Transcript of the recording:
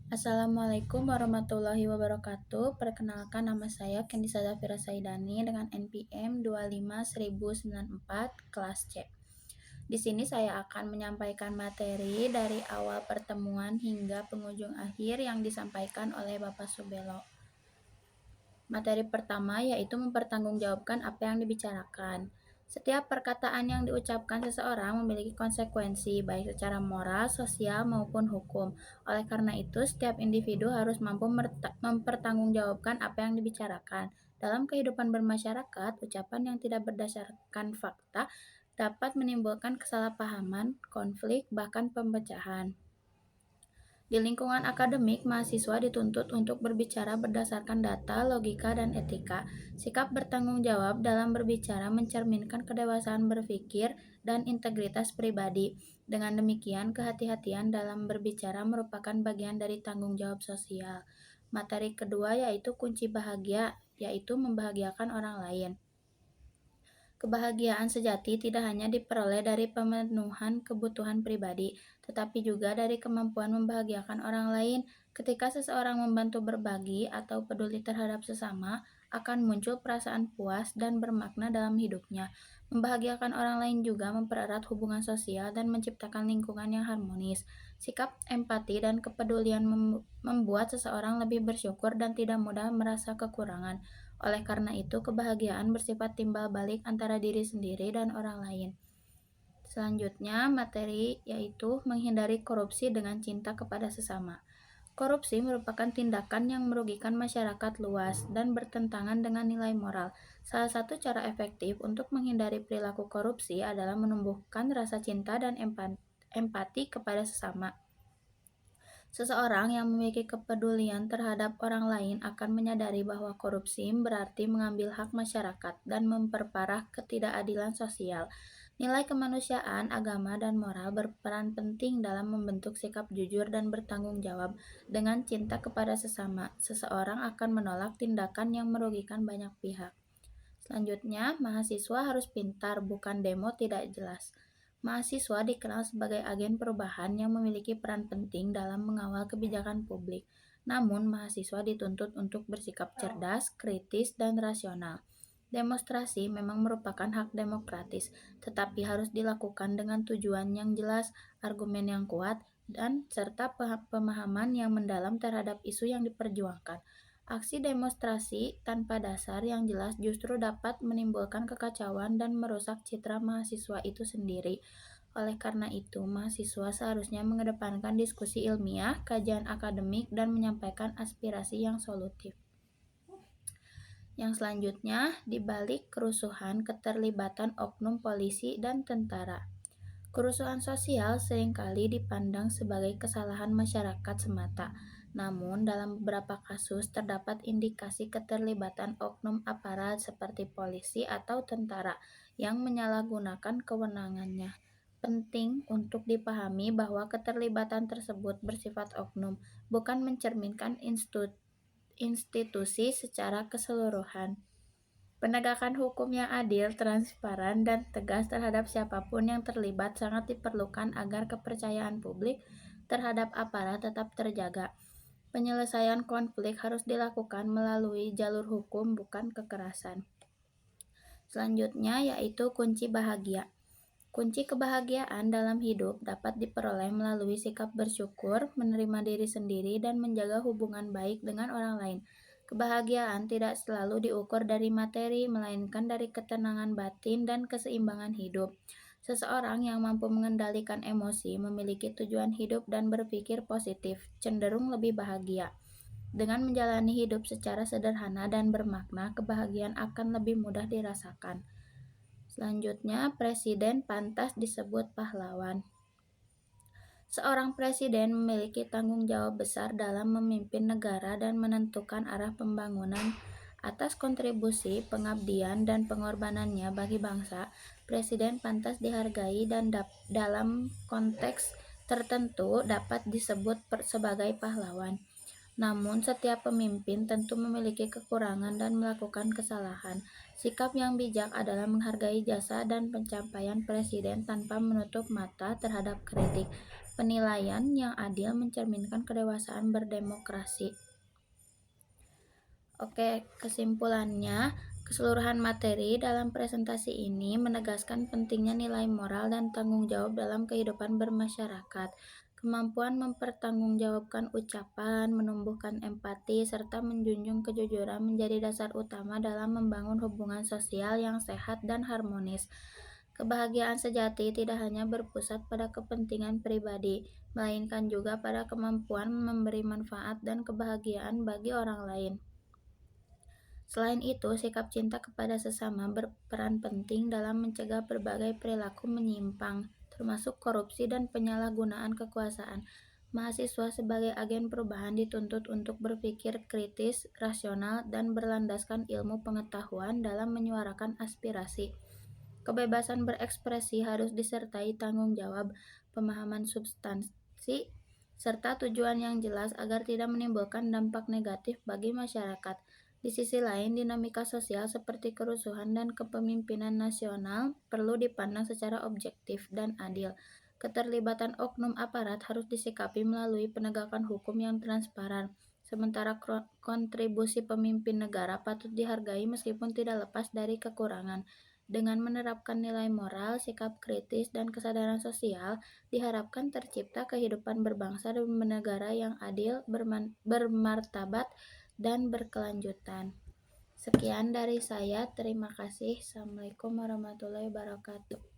Assalamualaikum warahmatullahi wabarakatuh. Perkenalkan nama saya Kendisa Zafira Saidani dengan NPM 251094 kelas C. Di sini saya akan menyampaikan materi dari awal pertemuan hingga penghujung akhir yang disampaikan oleh Bapak Subelo. Materi pertama yaitu mempertanggungjawabkan apa yang dibicarakan. Setiap perkataan yang diucapkan seseorang memiliki konsekuensi, baik secara moral, sosial, maupun hukum. Oleh karena itu, setiap individu harus mampu mempertanggungjawabkan apa yang dibicarakan. Dalam kehidupan bermasyarakat, ucapan yang tidak berdasarkan fakta dapat menimbulkan kesalahpahaman, konflik, bahkan pemecahan. Di lingkungan akademik, mahasiswa dituntut untuk berbicara berdasarkan data, logika, dan etika. Sikap bertanggung jawab dalam berbicara mencerminkan kedewasaan berpikir dan integritas pribadi. Dengan demikian, kehati-hatian dalam berbicara merupakan bagian dari tanggung jawab sosial. Materi kedua yaitu kunci bahagia, yaitu membahagiakan orang lain. Kebahagiaan sejati tidak hanya diperoleh dari pemenuhan kebutuhan pribadi, tetapi juga dari kemampuan membahagiakan orang lain. Ketika seseorang membantu berbagi atau peduli terhadap sesama, akan muncul perasaan puas dan bermakna dalam hidupnya. Membahagiakan orang lain juga mempererat hubungan sosial dan menciptakan lingkungan yang harmonis. Sikap empati dan kepedulian membuat seseorang lebih bersyukur dan tidak mudah merasa kekurangan. Oleh karena itu, kebahagiaan bersifat timbal balik antara diri sendiri dan orang lain. Selanjutnya, materi yaitu menghindari korupsi dengan cinta kepada sesama. Korupsi merupakan tindakan yang merugikan masyarakat luas dan bertentangan dengan nilai moral. Salah satu cara efektif untuk menghindari perilaku korupsi adalah menumbuhkan rasa cinta dan empati kepada sesama. Seseorang yang memiliki kepedulian terhadap orang lain akan menyadari bahwa korupsi berarti mengambil hak masyarakat dan memperparah ketidakadilan sosial. Nilai kemanusiaan, agama, dan moral berperan penting dalam membentuk sikap jujur dan bertanggung jawab. Dengan cinta kepada sesama, seseorang akan menolak tindakan yang merugikan banyak pihak. Selanjutnya, mahasiswa harus pintar, bukan demo tidak jelas. Mahasiswa dikenal sebagai agen perubahan yang memiliki peran penting dalam mengawal kebijakan publik. Namun, mahasiswa dituntut untuk bersikap cerdas, kritis, dan rasional. Demonstrasi memang merupakan hak demokratis, tetapi harus dilakukan dengan tujuan yang jelas, argumen yang kuat, dan serta pemahaman yang mendalam terhadap isu yang diperjuangkan. Aksi demonstrasi tanpa dasar yang jelas justru dapat menimbulkan kekacauan dan merusak citra mahasiswa itu sendiri. Oleh karena itu, mahasiswa seharusnya mengedepankan diskusi ilmiah, kajian akademik, dan menyampaikan aspirasi yang solutif. Yang selanjutnya, di balik kerusuhan keterlibatan oknum polisi dan tentara. Kerusuhan sosial seringkali dipandang sebagai kesalahan masyarakat semata. Namun, dalam beberapa kasus terdapat indikasi keterlibatan oknum aparat seperti polisi atau tentara yang menyalahgunakan kewenangannya. Penting untuk dipahami bahwa keterlibatan tersebut bersifat oknum, bukan mencerminkan institusi secara keseluruhan. Penegakan hukum yang adil, transparan, dan tegas terhadap siapapun yang terlibat sangat diperlukan agar kepercayaan publik terhadap aparat tetap terjaga. Penyelesaian konflik harus dilakukan melalui jalur hukum, bukan kekerasan. Selanjutnya yaitu kunci bahagia. Kunci kebahagiaan dalam hidup dapat diperoleh melalui sikap bersyukur, menerima diri sendiri, dan menjaga hubungan baik dengan orang lain. Kebahagiaan tidak selalu diukur dari materi, melainkan dari ketenangan batin dan keseimbangan hidup. Seseorang yang mampu mengendalikan emosi, memiliki tujuan hidup, dan berpikir positif, cenderung lebih bahagia. Dengan menjalani hidup secara sederhana dan bermakna, kebahagiaan akan lebih mudah dirasakan. Selanjutnya, presiden pantas disebut pahlawan. Seorang presiden memiliki tanggung jawab besar dalam memimpin negara dan menentukan arah pembangunan. Atas kontribusi, pengabdian, dan pengorbanannya bagi bangsa, presiden pantas dihargai dan dalam konteks tertentu dapat disebut sebagai pahlawan. Namun, setiap pemimpin tentu memiliki kekurangan dan melakukan kesalahan. Sikap yang bijak adalah menghargai jasa dan pencapaian presiden tanpa menutup mata terhadap kritik. Penilaian yang adil mencerminkan kedewasaan berdemokrasi. Oke, kesimpulannya, keseluruhan materi dalam presentasi ini menegaskan pentingnya nilai moral dan tanggung jawab dalam kehidupan bermasyarakat. Kemampuan mempertanggungjawabkan ucapan, menumbuhkan empati, serta menjunjung kejujuran menjadi dasar utama dalam membangun hubungan sosial yang sehat dan harmonis. Kebahagiaan sejati tidak hanya berpusat pada kepentingan pribadi, melainkan juga pada kemampuan memberi manfaat dan kebahagiaan bagi orang lain. Selain itu, sikap cinta kepada sesama berperan penting dalam mencegah berbagai perilaku menyimpang, termasuk korupsi dan penyalahgunaan kekuasaan. Mahasiswa sebagai agen perubahan dituntut untuk berpikir kritis, rasional, dan berlandaskan ilmu pengetahuan dalam menyuarakan aspirasi. Kebebasan berekspresi harus disertai tanggung jawab, pemahaman substansi, serta tujuan yang jelas agar tidak menimbulkan dampak negatif bagi masyarakat. Di sisi lain, dinamika sosial seperti kerusuhan dan kepemimpinan nasional perlu dipandang secara objektif dan adil. Keterlibatan oknum aparat harus disikapi melalui penegakan hukum yang transparan, sementara kontribusi pemimpin negara patut dihargai meskipun tidak lepas dari kekurangan. Dengan menerapkan nilai moral, sikap kritis, dan kesadaran sosial, diharapkan tercipta kehidupan berbangsa dan bernegara yang adil, bermartabat, dan berkelanjutan. Sekian dari saya, terima kasih. Assalamualaikum warahmatullahi wabarakatuh.